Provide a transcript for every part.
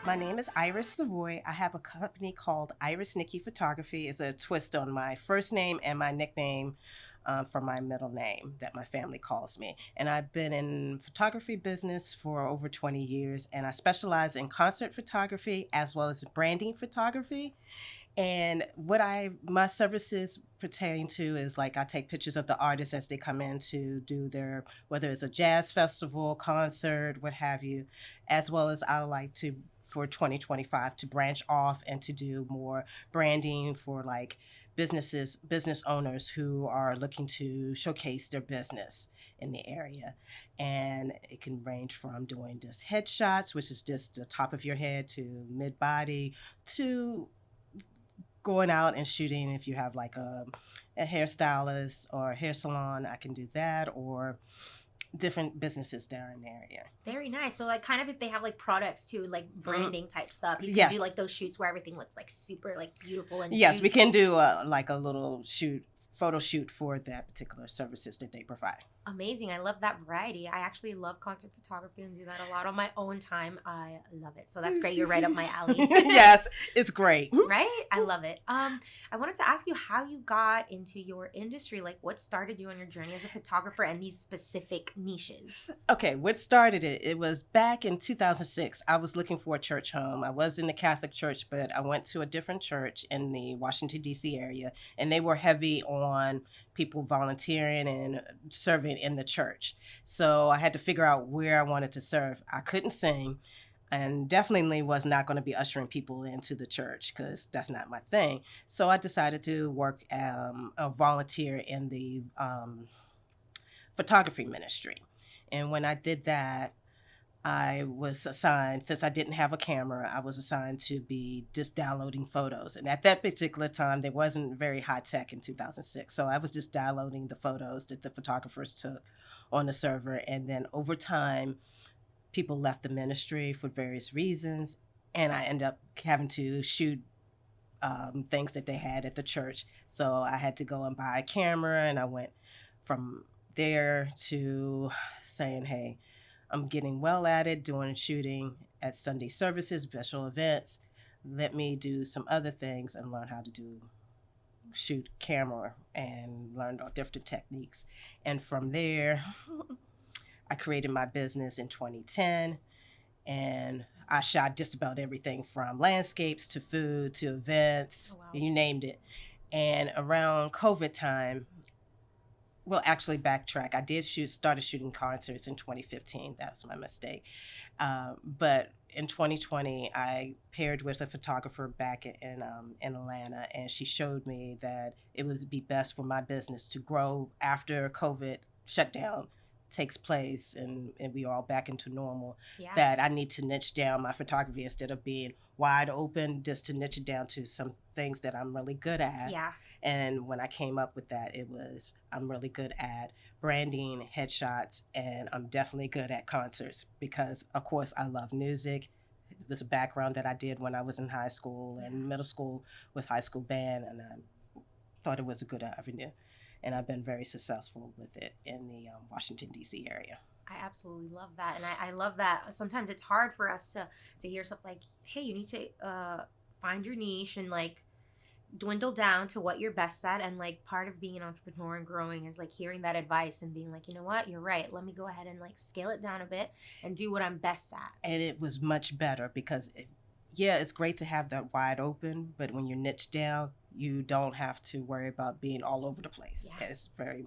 My name is Iris Savoy. I have a company called Nikki Photography. It's a twist on my first name and my nickname for my middle name that my family calls me. And I've been in photography business for over 20 years, and I specialize in concert photography as well as branding photography. And what my services pertain to is like I take pictures of the artists as they come in to do their, whether it's a jazz festival, concert, what have you, as well as I like to, for 2025, to branch off and to do more branding for like business owners who are looking to showcase their business in the area. And it can range from doing just headshots, which is just the top of your head, to mid body, to going out and shooting. If you have like a hairstylist or a hair salon, I can do that, or different businesses down in the area. Very nice. So like kind of if they have like products too, like branding type stuff, you can Yes. do like those shoots where everything looks like super like beautiful and Yes, juicy. we can do like a little photo shoot for that particular services that they provide. Amazing. I love that variety. I actually love concert photography and do that a lot on my own time. I love it. So that's great. You're right up my alley. Yes, it's great. Right? I love it. I wanted to ask you how you got into your industry. Like what started you on your journey as a photographer and these specific niches? Okay, what started it? It was back in 2006. I was looking for a church home. I was in the Catholic Church, but I went to a different church in the Washington, D.C. area, and they were heavy on people volunteering and serving in the church. So I had to figure out where I wanted to serve. I couldn't sing, and definitely was not going to be ushering people into the church because that's not my thing. So I decided to work a volunteer in the photography ministry. And when I did that, I was assigned, since I didn't have a camera, I was assigned to be just downloading photos. And at that particular time, there wasn't very high tech in 2006. So I was just downloading the photos that the photographers took on the server. And then over time, people left the ministry for various reasons. And I ended up having to shoot things that they had at the church. So I had to go and buy a camera. And I went from there to saying, hey, I'm getting well at it, doing shooting at Sunday services, special events. Let me do some other things and learn how to shoot camera and learn all different techniques. And from there, I created my business in 2010, and I shot just about everything from landscapes to food to events, You named it. And around COVID time, well, actually, backtrack. I did started shooting concerts in 2015. That was my mistake. But in 2020, I paired with a photographer back in Atlanta, and she showed me that it would be best for my business to grow after COVID shutdown takes place and we are all back into normal. Yeah. That I need to niche down my photography instead of being wide open, just to niche it down to some things that I'm really good at. Yeah. And when I came up with that, I'm really good at branding, headshots, and I'm definitely good at concerts because, of course, I love music. It was a background that I did when I was in high school and middle school with high school band, and I thought it was a good avenue. And I've been very successful with it in the Washington, D.C. area. I absolutely love that. And I love that sometimes it's hard for us to hear stuff like, hey, you need to find your niche and like dwindle down to what you're best at. And like part of being an entrepreneur and growing is like hearing that advice and being like, you know what, you're right. Let me go ahead and like scale it down a bit and do what I'm best at. And it was much better because it's great to have that wide open, but when you're niched down, you don't have to worry about being all over the place. Yeah. It's very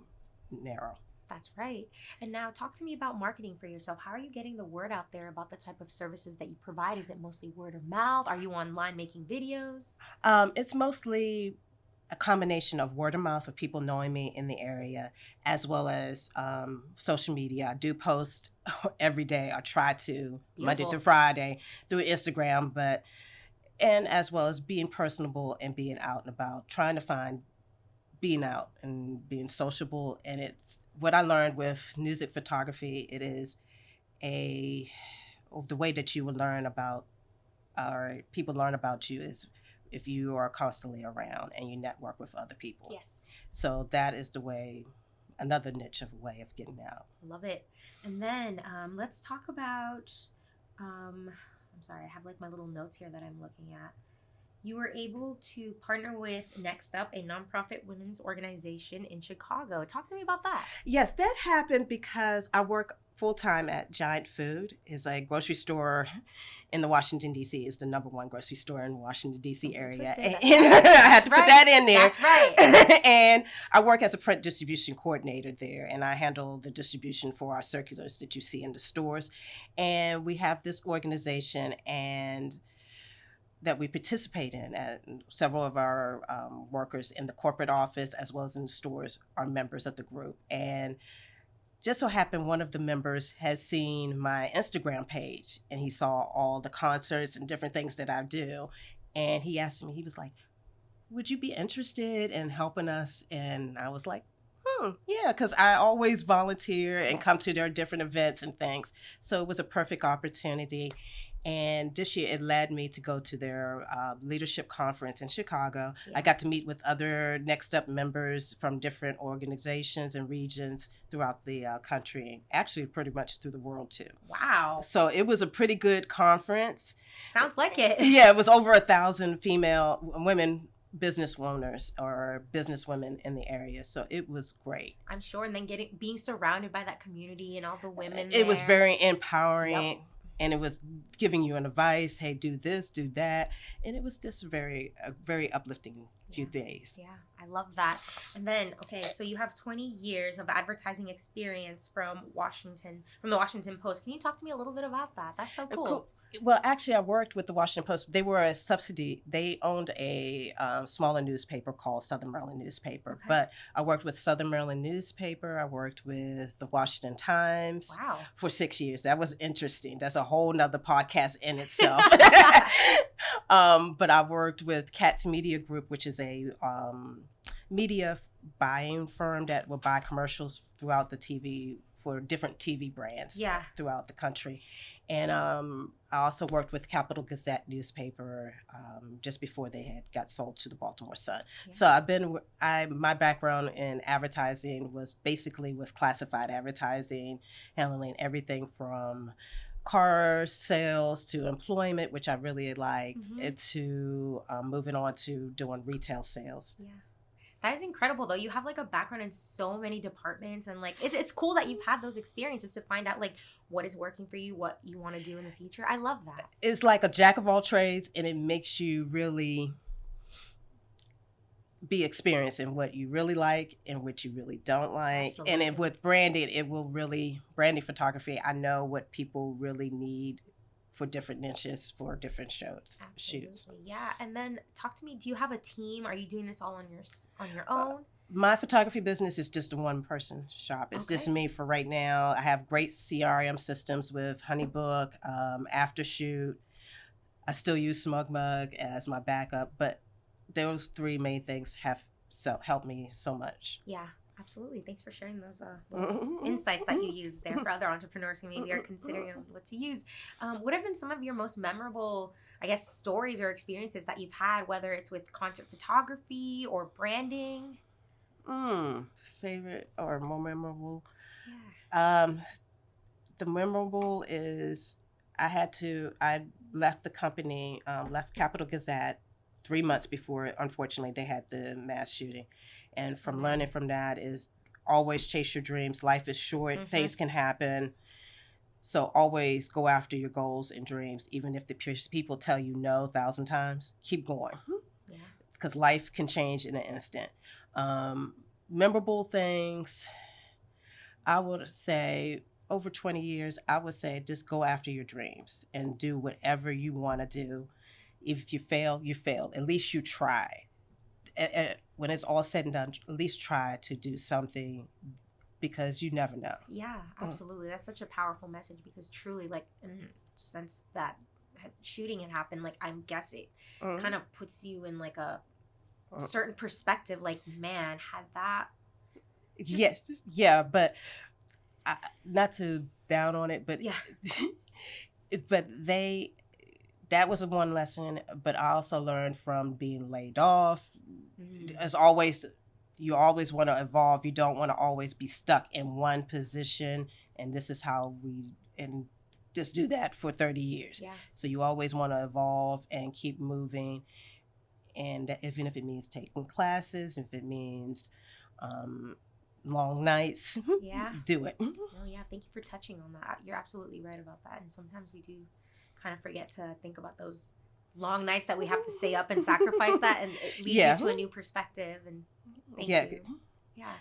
narrow. That's right. And now talk to me about marketing for yourself. How are you getting the word out there about the type of services that you provide? Is it mostly word of mouth? Are you online making videos? It's mostly a combination of word of mouth of people knowing me in the area, as well as social media. I do post every day. I try to, Beautiful. Monday through Friday, through Instagram, and as well as being personable and being out and about, trying to find being out and being sociable. And it's what I learned with music photography. It is the way that you will learn about, or people learn about you, is if you are constantly around and you network with other people. Yes. So that is another niche of a way of getting out. Love it. And then let's talk about, I'm I'm sorry, I have like my little notes here that I'm looking at. You were able to partner with Next Up, a nonprofit women's organization in Chicago. Talk to me about that. Yes, that happened because I work full time at Giant Food. It's a grocery store in the Washington D.C. It's the number one grocery store in the Washington D.C. area. And I had to put that in there. That's right. And I work as a print distribution coordinator there, and I handle the distribution for our circulars that you see in the stores. And we have this organization and that we participate in. And several of our workers in the corporate office as well as in the stores are members of the group. And just so happened one of the members has seen my Instagram page and he saw all the concerts and different things that I do. And he asked me, he was like, would you be interested in helping us? And I was like, yeah, because I always volunteer and come to their different events and things. So it was a perfect opportunity. And this year it led me to go to their leadership conference in Chicago. Yeah. I got to meet with other Next Up members from different organizations and regions throughout the country, actually pretty much through the world too. Wow. So it was a pretty good conference. Sounds like it. Yeah, it was over 1,000 female women business owners or business women in the area. So it was great. I'm sure. And then being surrounded by that community and all the women It was very empowering. Yep. And it was giving you an advice, hey, do this, do that. And it was just a very uplifting few days. Yeah, I love that. And then, okay, so you have 20 years of advertising experience from the Washington Post. Can you talk to me a little bit about that? That's so cool. Well, actually, I worked with the Washington Post. They were a subsidy. They owned a smaller newspaper called Southern Maryland Newspaper. Okay. But I worked with Southern Maryland Newspaper. I worked with the Washington Times for 6 years. That was interesting. That's a whole nother podcast in itself. But I worked with Katz Media Group, which is a media buying firm that will buy commercials throughout the TV for different TV brands throughout the country. And I also worked with Capital Gazette newspaper just before they had got sold to the Baltimore Sun. Yeah. So my background in advertising was basically with classified advertising, handling everything from car sales to employment, which I really liked, to moving on to doing retail sales. Yeah. That is incredible, though. You have like a background in so many departments, and like it's cool that you've had those experiences to find out like what is working for you, what you want to do in the future. I love that. It's like a jack of all trades, and it makes you really be experienced in what you really like and what you really don't like. Absolutely. And with branding, branding photography, I know what people really need for different niches, for different shoots. Yeah. And then talk to me, do you have a team? Are you doing this all on your own? My photography business is just a one-person shop. It's just me for right now. I have great CRM systems with Honeybook, Aftershoot. I still use SmugMug as my backup, but those three main things have helped me so much. Yeah. Absolutely. Thanks for sharing those insights that you use there for other entrepreneurs who maybe are considering what to use. What have been some of your most memorable, I guess, stories or experiences that you've had, whether it's with concert photography or branding? Favorite or more memorable? Yeah. The memorable is I left the company, left Capital Gazette 3 months before, unfortunately, they had the mass shooting. And from learning from that is always chase your dreams. Life is short. Things can happen. So always go after your goals and dreams. Even if the people tell you no 1,000 times, keep going. Yeah. Because life can change in an instant. Memorable things, I would say over 20 years, I would say just go after your dreams and do whatever you want to do. If you fail, you failed. At least you try. When it's all said and done, at least try to do something because you never know. Yeah, absolutely. That's such a powerful message because truly, like, since that shooting had happened, like, I'm guessing kind of puts you in like a certain perspective. Like, man, had that. Yes. Yeah. But not to down on it, but that was one lesson, but I also learned from being laid off. As always, you always want to evolve. You don't want to always be stuck in one position. And this is how just do that for 30 years. Yeah. So you always want to evolve and keep moving. And even if it means taking classes, if it means long nights, Yeah. do it. No, yeah. Thank you for touching on that. You're absolutely right about that. And sometimes we do kind of forget to think about those long nights that we have to stay up and sacrifice that, and it leads you to a new perspective. And thank you. Yeah.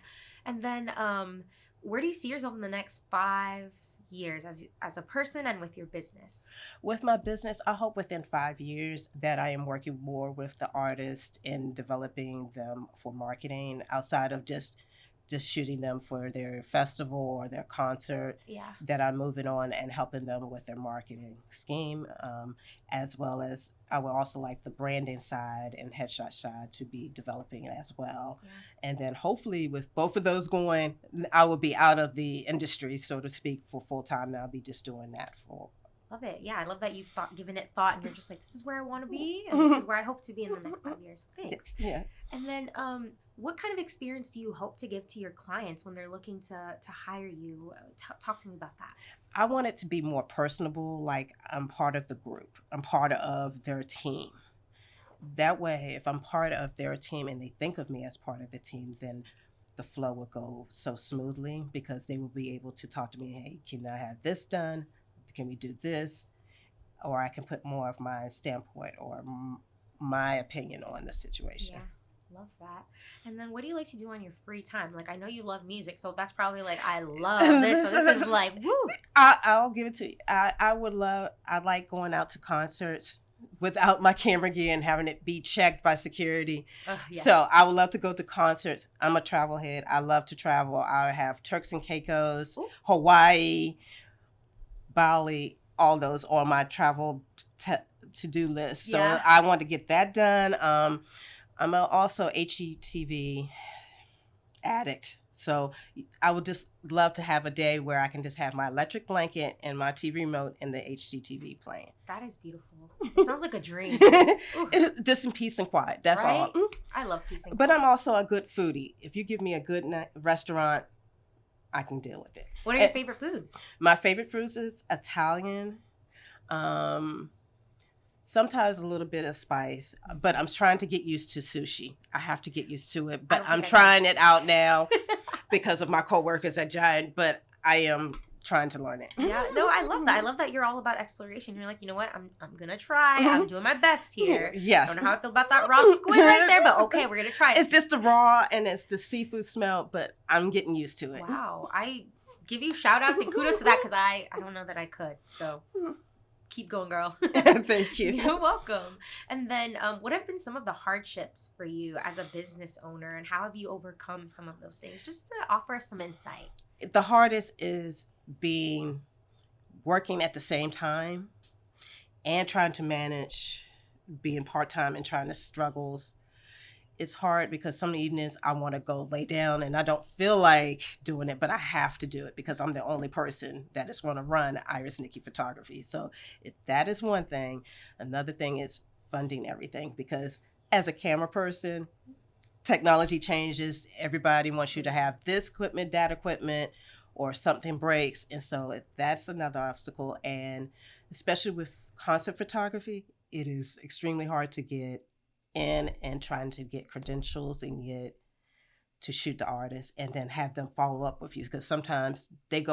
And then where do you see yourself in the next 5 years as a person and with your business? With my business, I hope within 5 years that I am working more with the artists and developing them for marketing outside of just shooting them for their festival or their concert. Yeah. That I'm moving on and helping them with their marketing scheme, as well as I would also like the branding side and headshot side to be developing it as well. Yeah. And then hopefully with both of those going, I will be out of the industry, so to speak, for full time. And I'll be just doing that for. Love it. Yeah, I love that you've given it thought, and you're just like, this is where I want to be, and this is where I hope to be in the next 5 years. Thanks. Yeah. And then, what kind of experience do you hope to give to your clients when they're looking to hire you? Talk to me about that. I want it to be more personable, like I'm part of the group. I'm part of their team. That way, if I'm part of their team and they think of me as part of the team, then the flow will go so smoothly because they will be able to talk to me, hey, can I have this done? Can we do this? Or I can put more of my standpoint or my opinion on the situation. Yeah, love that. And then what do you like to do on your free time? Like, I know you love music, so that's probably like, I love this. So this is like, woo. I'll give it to you. I like going out to concerts without my camera gear and having it be checked by security. Yes. So I would love to go to concerts. I'm a travel head. I love to travel. I have Turks and Caicos, Hawaii, Bali, all those on my travel to-do list. So I want to get that done. I'm also HGTV addict. So I would just love to have a day where I can just have my electric blanket and my TV remote and the HGTV playing. That is beautiful. It sounds like a dream. Just in peace and quiet. That's all. I love peace and quiet. But I'm also a good foodie. If you give me a good restaurant, I can deal with it. What are your favorite foods? My favorite foods is Italian. Sometimes a little bit of spice, but I'm trying to get used to sushi. I have to get used to it, but I'm trying it out now because of my coworkers at Giant, but I am trying to learn it. Yeah, no, I love that. I love that you're all about exploration. You're like, you know what? I'm going to try. I'm doing my best here. Yes. I don't know how I feel about that raw squid right there, but okay, we're going to try it. It's just the raw and it's the seafood smell, but I'm getting used to it. Wow. I give you shout outs and kudos to that because I don't know that I could. So keep going, girl. Thank you. You're welcome. And then what have been some of the hardships for you as a business owner, and how have you overcome some of those things? Just to offer us some insight. The hardest is working at the same time and trying to manage being part-time and trying to struggles. It's hard because some evenings I want to go lay down and I don't feel like doing it, but I have to do it because I'm the only person that is going to run Iris Nikki Photography. So if that is one thing. Another thing is funding everything, because as a camera person, technology changes. Everybody wants you to have this equipment, that equipment, or something breaks. And so that's another obstacle. And especially with concert photography, it is extremely hard to get in and trying to get credentials and get to shoot the artist and then have them follow up with you, because sometimes they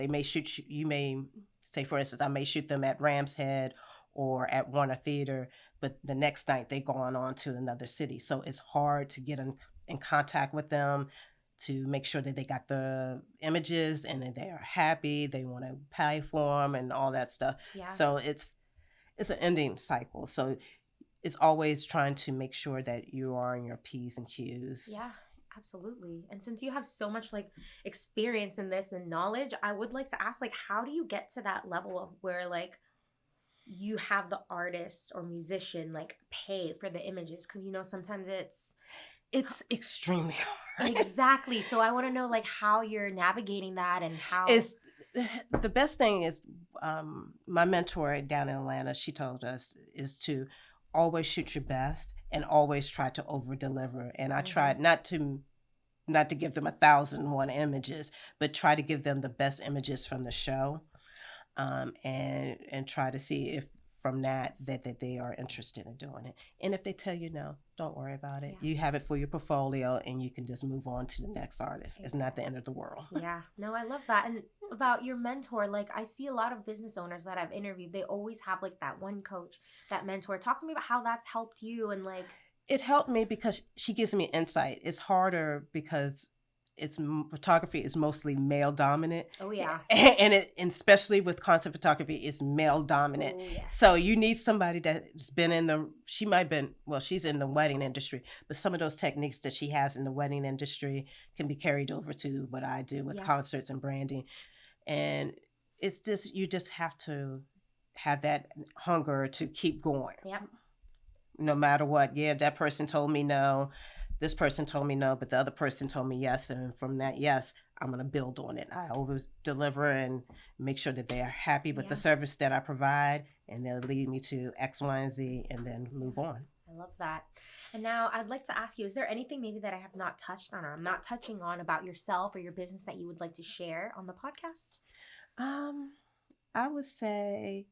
may shoot you may say, for instance, I may shoot them at Ram's Head or at Warner Theater, but the next night they go on to another city. So it's hard to get in contact with them to make sure that they got the images and that they are happy, they want to pay for them and all that stuff. Yeah. So it's an ending cycle. So it's always trying to make sure that you are on your P's and Q's. Yeah, absolutely. And since you have so much like experience in this and knowledge, I would like to ask, like, how do you get to that level of where like you have the artist or musician like pay for the images? Because, you know, sometimes it's extremely hard. Exactly. So I want to know like how you're navigating that and how. The best thing is my mentor down in Atlanta, she told us is to always shoot your best and always try to over deliver. And I tried not to give them 1,001 images, but try to give them the best images from the show. and try to see if from that they are interested in doing it. And if they tell you no, don't worry about it. Yeah. You have it for your portfolio, and you can just move on to the next artist. It's not the end of the world. Yeah. No, I love that. And about your mentor, like I see a lot of business owners that I've interviewed, they always have like that one coach, that mentor. Talk to me about how that's helped you and like. It helped me because she gives me insight. It's harder because photography is mostly male dominant. Oh yeah. And especially with content photography, it's male dominant. Oh, yes. So you need somebody that's been she's in the wedding industry, but some of those techniques that she has in the wedding industry can be carried over to what I do with concerts and branding. And it's just, you just have to have that hunger to keep going. Yep. No matter what. Yeah, that person told me no. This person told me no, but the other person told me yes. And from that yes, I'm going to build on it. I always deliver and make sure that they are happy with the service that I provide, and they'll lead me to X, Y, and Z, and then move on. I love that. And now I'd like to ask you, is there anything maybe that I have not touched on or I'm not touching on about yourself or your business that you would like to share on the podcast? I would say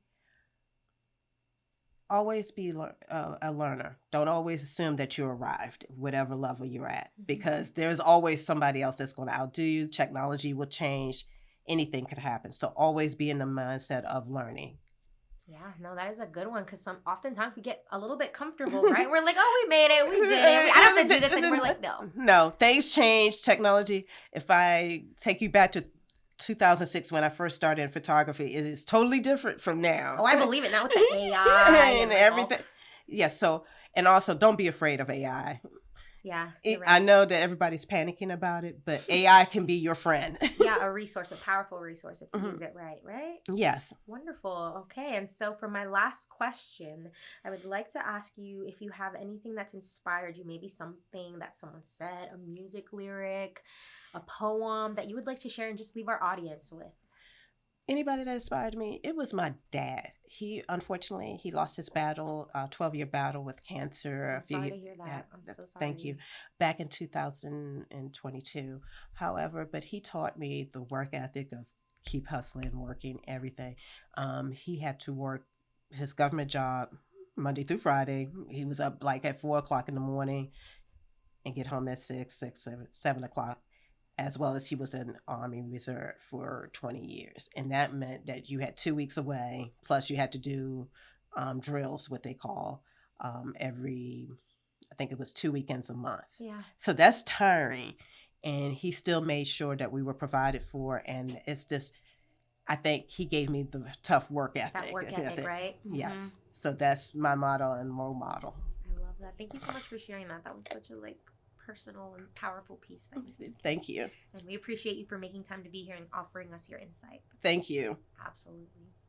always be a learner. Don't always assume that you arrived, whatever level you're at, because there's always somebody else that's going to outdo you. Technology will change. Anything could happen. So always be in the mindset of learning. Yeah, no, that is a good one because oftentimes we get a little bit comfortable, right? We're like, oh, we made it. We did it. I don't have to do this anymore. Like, no. No, things change. Technology. If I take you back to 2006 when I first started in photography, it is totally different from now. Oh, I believe it now with the AI and everything. Yes. So, and also don't be afraid of AI. Yeah. Right. I know that everybody's panicking about it, but AI can be your friend. Yeah, a resource, a powerful resource if you use it right? Yes. Wonderful. Okay. And so for my last question, I would like to ask you if you have anything that's inspired you, maybe something that someone said, a music lyric, a poem that you would like to share and just leave our audience with. Anybody that inspired me, it was my dad. Unfortunately, he lost his battle, 12-year battle with cancer. I'm sorry to hear that. I'm so sorry. Thank you. Back in 2022. However, but he taught me the work ethic of keep hustling, working, everything. He had to work his government job Monday through Friday. He was up like at 4 o'clock in the morning and get home at 7 o'clock. As well as he was in Army Reserve for 20 years. And that meant that you had 2 weeks away, plus you had to do drills, what they call, every, I think it was 2 weekends a month. Yeah. So that's tiring. And he still made sure that we were provided for. And it's just, I think he gave me the tough work ethic. That work ethic, right? Yes. So that's my motto and role model. I love that. Thank you so much for sharing that. That was such a personal and powerful piece that you just Thank you. And we appreciate you for making time to be here and offering us your insight. Thank you. Absolutely.